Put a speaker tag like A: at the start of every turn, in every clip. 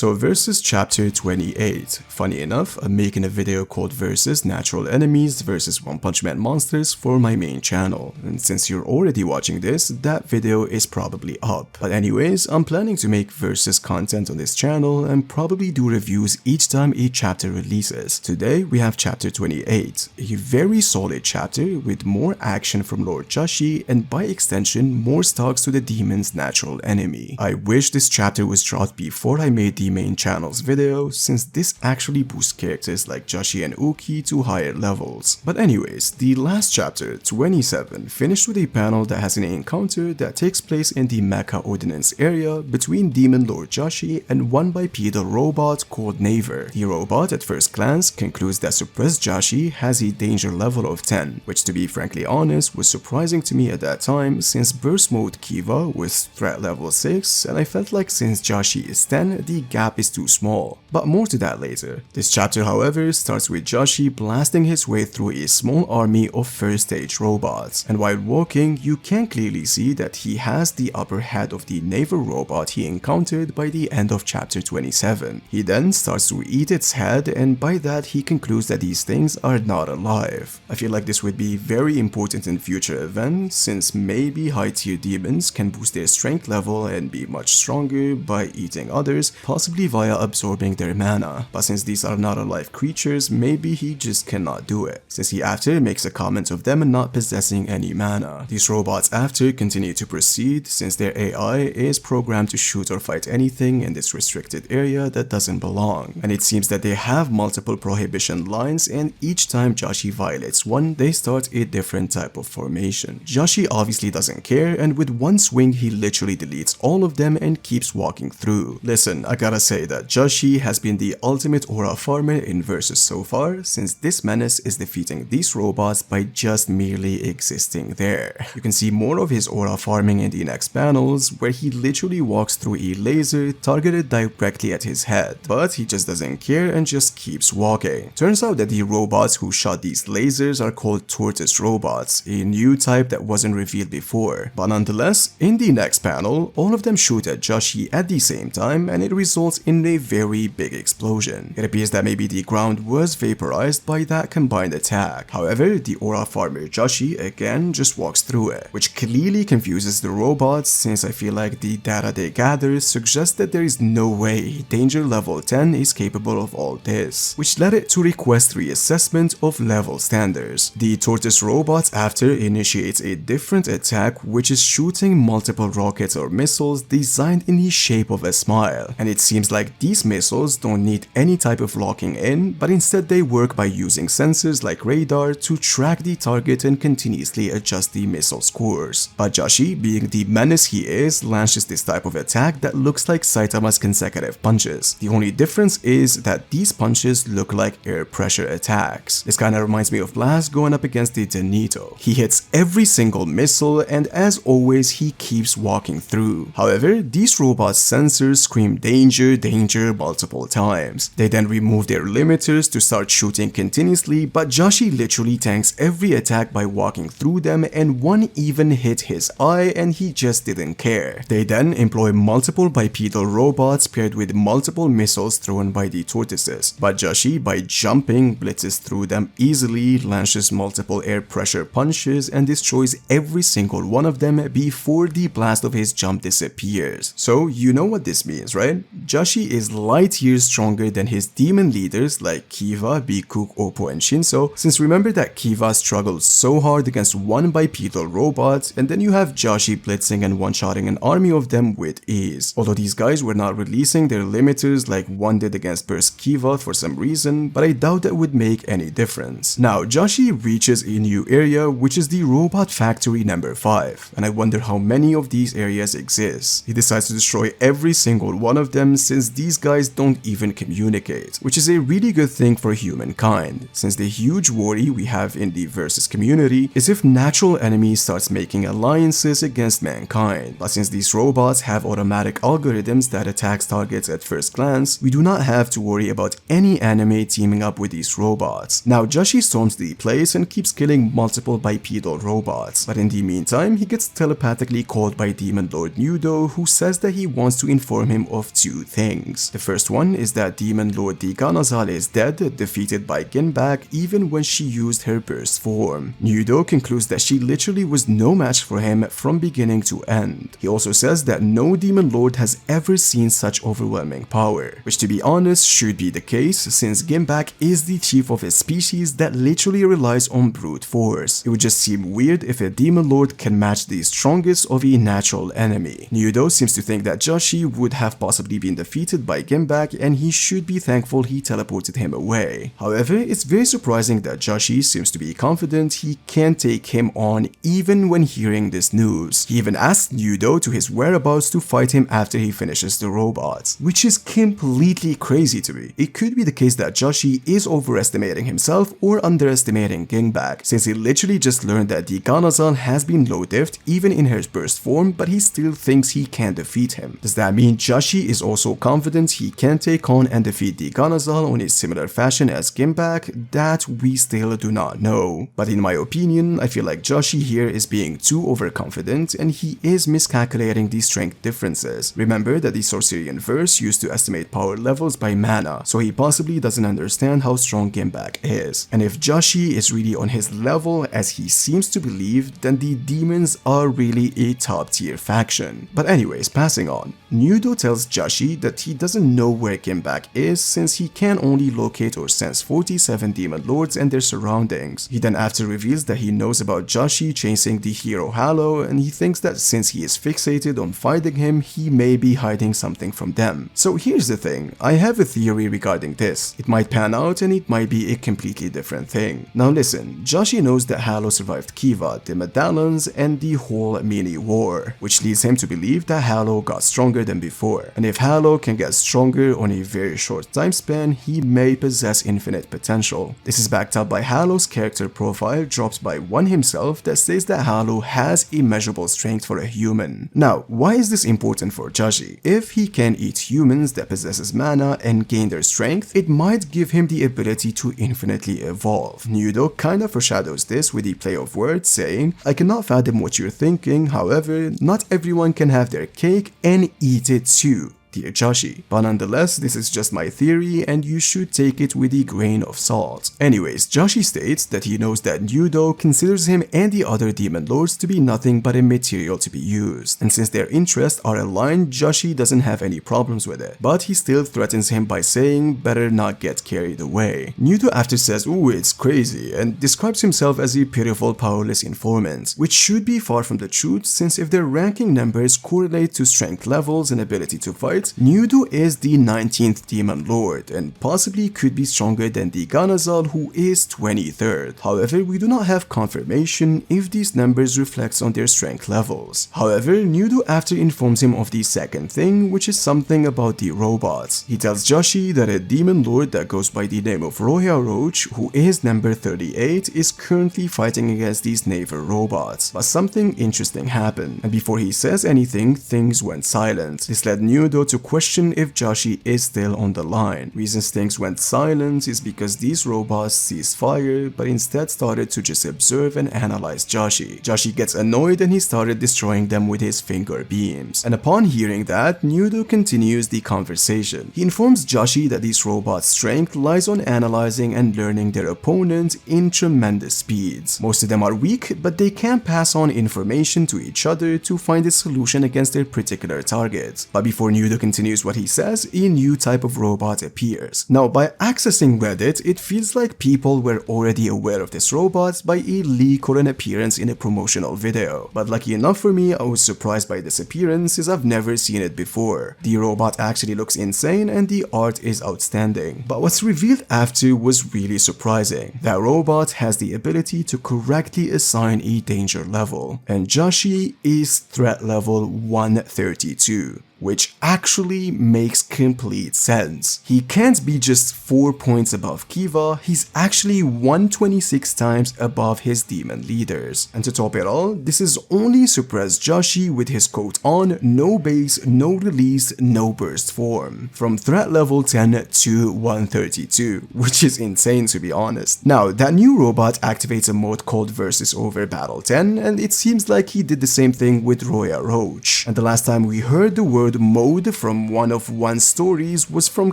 A: So Versus Chapter 28. Funny enough, I'm making a video called Versus Natural Enemies vs One Punch Man Monsters for my main channel, and since you're already watching this, that video is probably up. But anyways, I'm planning to make Versus content on this channel and probably do reviews each time a chapter releases. Today we have Chapter 28, a very solid chapter with more action from Lord Jashi and by extension more stocks to the demon's natural enemy. I wish this chapter was dropped before I made the main channel's video, since this actually boosts characters like Jashi and Uki to higher levels. But anyways, the last chapter, 27, finished with a panel that has an encounter that takes place in the Mecha Ordnance area between Demon Lord Jashi and one bipedal robot called Naver. The robot at first glance concludes that suppressed Jashi has a danger level of 10, which to be frankly honest was surprising to me at that time, since burst mode Kiva was threat level 6 and I felt like since Jashi is 10, the gap is too small. But more to that later. This chapter however starts with Jashi blasting his way through a small army of first stage robots, and while walking you can clearly see that he has the upper hand of the naval robot he encountered by the end of chapter 27. He then starts to eat its head, and by that he concludes that these things are not alive. I feel like this would be very important in future events, since maybe high tier demons can boost their strength level and be much stronger by eating others, possibly via absorbing their mana. But since these are not alive creatures, maybe he just cannot do it, since he after makes a comment of them not possessing any mana. These robots after continue to proceed, since their AI is programmed to shoot or fight anything in this restricted area that doesn't belong, and it seems that they have multiple prohibition lines, and each time Jashi violates one, they start a different type of formation. Jashi obviously doesn't care, and with one swing he literally deletes all of them and keeps walking through. Listen, I gotta say that Jashi has been the ultimate aura farmer in Versus so far, since this menace is defeating these robots by just merely existing there. You can see more of his aura farming in the next panels, where he literally walks through a laser targeted directly at his head, but he just doesn't care and just keeps walking. Turns out that the robots who shot these lasers are called tortoise robots, a new type that wasn't revealed before. But nonetheless, in the next panel, all of them shoot at Jashi at the same time, and it results in a very big explosion. It appears that maybe the ground was vaporized by that combined attack. However, the aura farmer Jashi again just walks through it, which clearly confuses the robots, since I feel like the data they gather suggests that there is no way danger level 10 is capable of all this, which led it to request reassessment of level standards. The tortoise robots after initiates a different attack, which is shooting multiple rockets or missiles designed in the shape of a smile, and it seems like these missiles don't need any type of locking in, but instead they work by using sensors like radar to track the target and continuously adjust the missile's course. But Jashi, being the menace he is, launches this type of attack that looks like Saitama's consecutive punches. The only difference is that these punches look like air pressure attacks. This kinda reminds me of Blast going up against the Denito. He hits every single missile, and as always he keeps walking through. However, these robots' sensors scream danger, danger multiple times. They then remove their limiters to start shooting continuously, but Jashi literally tanks every attack by walking through them, and one even hit his eye and he just didn't care. They then employ multiple bipedal robots paired with multiple missiles thrown by the tortoises, but Jashi, by jumping, blitzes through them easily, launches multiple air pressure punches, and destroys every single one of them before the blast of his jump disappears. So you know what this means, right? Jashi is light years stronger than his demon leaders like Kiva, Bikuk, Oppo, and Shinso, since remember that Kiva struggled so hard against one bipedal robot, and then you have Jashi blitzing and one-shotting an army of them with ease. Although these guys were not releasing their limiters like one did against Burst Kiva for some reason, but I doubt that would make any difference. Now, Jashi reaches a new area, which is the Robot Factory number 5, and I wonder how many of these areas exist. He decides to destroy every single one of them, since these guys don't even communicate, which is a really good thing for humankind, since the huge worry we have in the Versus community is if natural enemies starts making alliances against mankind. But since these robots have automatic algorithms that attacks targets at first glance, we do not have to worry about any anime teaming up with these robots. Now Jashi storms the place and keeps killing multiple bipedal robots, but in the meantime he gets telepathically called by Demon Lord Nudo, who says that he wants to inform him of two things. The first one is that Demon Lord Diganazal is dead, defeated by Ginbak even when she used her burst form. Nudo concludes that she literally was no match for him from beginning to end. He also says that no Demon Lord has ever seen such overwhelming power, which to be honest should be the case since Ginbak is the chief of a species that literally relies on brute force. It would just seem weird if a Demon Lord can match the strongest of a natural enemy. Nudo seems to think that Jashi would have possibly been defeated by Ginbak and he should be thankful he teleported him away. However, it's very surprising that Jashi seems to be confident he can take him on even when hearing this news. He even asked Nudo to his whereabouts to fight him after he finishes the robot, which is completely crazy to me. It could be the case that Jashi is overestimating himself or underestimating Ginbak, since he literally just learned that Diganazal has been low-diffed even in her burst form, but he still thinks he can defeat him. Does that mean Jashi is also confident he can take on and defeat Diganazal in a similar fashion as Ginbak? That we still do not know. But in my opinion, I feel like Jashi here is being too overconfident and he is miscalculating the strength differences. Remember that the Sorcerian verse used to estimate power levels by mana, so he possibly doesn't understand how strong Ginbak is. And if Jashi is really on his level as he seems to believe, then the demons are really a top tier faction. But anyways, passing on. Nudo tells Jashi that he doesn't know where Ginbak is since he can only locate or sense 47 demon lords and their surroundings. He then after reveals that he knows about Jashi chasing the hero Halo and he thinks that since he is fixated on fighting him, he may be hiding something from them. So here's the thing, I have a theory regarding this. It might pan out and it might be a completely different thing. Now listen, Jashi knows that Halo survived Kiva, the medallions, and the whole mini war, which leads him to believe that Halo got stronger than before. And if Halo can get stronger on a very short time span, he may possess infinite potential. This is backed up by Halo's character profile dropped by one himself that says that Halo has immeasurable strength for a human. Now, why is this important for Jashi? If he can eat humans that possesses mana and gain their strength, it might give him the ability to infinitely evolve. Nudo kinda foreshadows this with the play of words saying, I cannot fathom what you're thinking, however, not everyone can have their cake and eat it too, dear Jashi. But nonetheless, this is just my theory and you should take it with a grain of salt. Anyways, Jashi states that he knows that Nudo considers him and the other demon lords to be nothing but a material to be used. And since their interests are aligned, Jashi doesn't have any problems with it. But he still threatens him by saying, better not get carried away. Nudo after says, ooh, it's crazy, and describes himself as a pitiful, powerless informant, which should be far from the truth since if their ranking numbers correlate to strength levels and ability to fight, Nudo is the 19th Demon Lord and possibly could be stronger than Diganazal, who is 23rd. However, we do not have confirmation if these numbers reflects on their strength levels. However, Nudo after informs him of the second thing, which is something about the robots. He tells Jashi that a Demon Lord that goes by the name of Roya Roach, who is number 38, is currently fighting against these naval robots. But something interesting happened, and before he says anything, things went silent. This led Nudo to question if Jashi is still on the line. Reasons things went silent is because these robots ceased fire but instead started to just observe and analyze Jashi. Jashi gets annoyed and he started destroying them with his finger beams. And upon hearing that, Nudo continues the conversation. He informs Jashi that these robots' strength lies on analyzing and learning their opponent in tremendous speeds. Most of them are weak, but they can pass on information to each other to find a solution against their particular target. But before Nudo continues what he says, a new type of robot appears. Now, by accessing Reddit, it feels like people were already aware of this robot by a leak or an appearance in a promotional video. But lucky enough for me, I was surprised by this appearance as I've never seen it before. The robot actually looks insane and the art is outstanding. But what's revealed after was really surprising. That robot has the ability to correctly assign a danger level, and Jashi is threat level 132. Which actually makes complete sense. He can't be just 4 points above Kiva, he's actually 126 times above his demon leaders. And to top it all, this is only suppressed Jashi with his coat on, no base, no release, no burst form. From threat level 10 to 132, which is insane to be honest. Now, that new robot activates a mode called Versus Over Battle 10, and it seems like he did the same thing with Roya Roach. And the last time we heard the word word mode from one of One's stories was from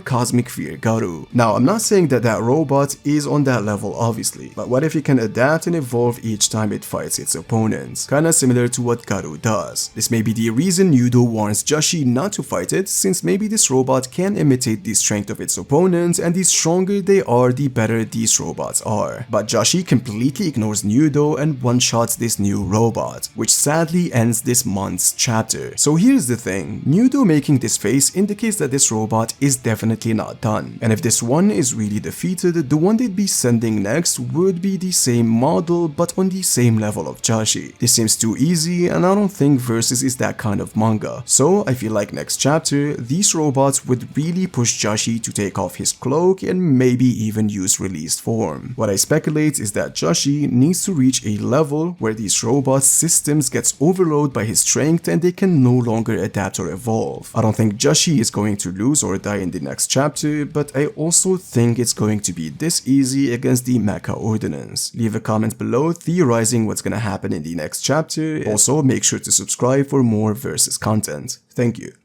A: Cosmic Fear Garu. Now, I'm not saying that that robot is on that level obviously, but what if it can adapt and evolve each time it fights its opponents? Kinda similar to what Garu does. This may be the reason Nudo warns Jashi not to fight it, since maybe this robot can imitate the strength of its opponents, and the stronger they are, the better these robots are. But Jashi completely ignores Nudo and one-shots this new robot, which sadly ends this month's chapter. So here's the thing, Nudo making this face indicates that this robot is definitely not done, and if this one is really defeated, the one they'd be sending next would be the same model but on the same level of Jashi. This seems too easy, and I don't think Versus is that kind of manga, so I feel like next chapter, these robots would really push Jashi to take off his cloak and maybe even use released form. What I speculate is that Jashi needs to reach a level where these robots' systems gets overloaded by his strength and they can no longer adapt or evolve. I don't think Jashi is going to lose or die in the next chapter, but I also think it's going to be this easy against the Mecha Ordinance. Leave a comment below theorizing what's gonna happen in the next chapter. Also, make sure to subscribe for more Versus content. Thank you.